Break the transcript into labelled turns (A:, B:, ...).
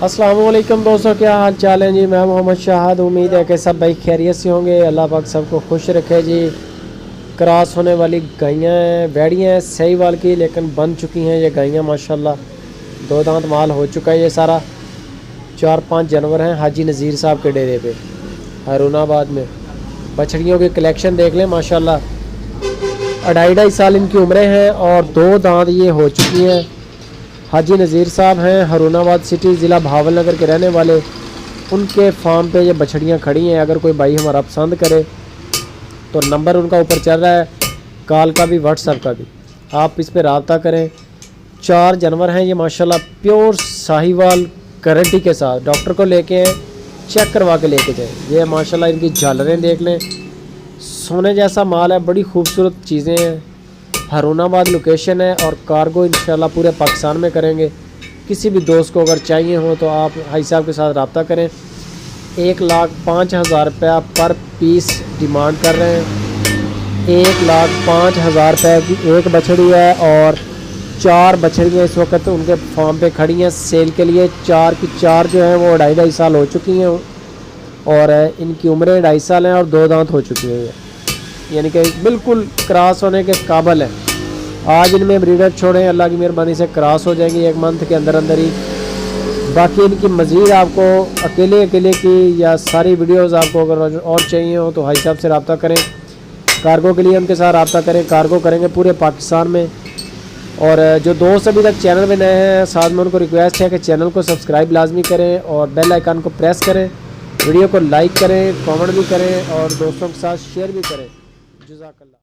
A: अस्सलाम वालेकुम दोस्तों, क्या हाल चाल है जी। मैं मोहम्मद शाहद। उम्मीद है कि सब भाई खैरियत से होंगे। अल्लाह पाक सबको खुश रखे जी। क्रॉस होने वाली गायें हैं, बैड़ियाँ हैं सहीवाल की, लेकिन बन चुकी हैं ये गायें माशाल्लाह। दो दांत माल हो चुका है ये सारा। 4-5 जानवर हैं हाजी नज़ीर साहब के डेरे पे हारूनाबाद में। बछड़ियों की कलेक्शन देख लें माशाल्लाह। 2.5 साल इनकी उम्रें हैं और 2 दांत ये हो चुकी हैं। हाजी नज़ीर साहब हैं, हारूनाबाद सिटी ज़िला भावल नगर के रहने वाले। उनके फार्म पे ये बछड़ियाँ खड़ी हैं। अगर कोई भाई हमारा पसंद करे तो नंबर उनका ऊपर चल रहा है, कॉल का भी व्हाट्सएप का भी, आप इस पर रब्ता करें। 4 जानवर हैं ये माशाल्लाह, प्योर साहिवाल गारंटी के साथ। डॉक्टर को लेके आए, चेक करवा के लेके जाएँ। ये माशाल्लाह इनकी झालरें देख लें, सोने जैसा माल है, बड़ी खूबसूरत चीज़ें हैं। हारूनाबाद लोकेशन है और कार्गो इंशाल्लाह पूरे पाकिस्तान में करेंगे। किसी भी दोस्त को अगर चाहिए हो तो आप हाई साहब के साथ रब्ता करें। 1,05,000 रुपया पर पीस डिमांड कर रहे हैं। 1,05,000 रुपये की एक बछड़ी है और 4 बछड़ियाँ इस वक्त उनके फार्म पे खड़ी हैं सेल के लिए। 4 की 4 जो हैं वो 2.5 साल हो चुकी हैं और इनकी उम्रें 2.5 साल हैं और 2 दांत हो चुकी हैं, यानी कि बिल्कुल क्रॉस होने के काबिल है। आज इनमें ब्रीडर छोड़ें, अल्लाह की मेहरबानी से क्रॉस हो जाएंगी 1 मंथ के अंदर अंदर ही। बाकी इनकी मज़ीद आपको अकेले की या सारी वीडियोस आपको अगर और चाहिए हो तो हाई साहब से रब्ता करें। कार्गो के लिए उनके साथ रब्ता करें, कार्गो करेंगे पूरे पाकिस्तान में। और जो दोस्त अभी तक चैनल में नए हैं, साथ में उनको रिक्वेस्ट है कि चैनल को सब्सक्राइब लाजमी करें और बेल आइकन को प्रेस करें। वीडियो को लाइक करें, कमेंट भी करें और दोस्तों के साथ शेयर भी करें। जज़ाकल्लाह।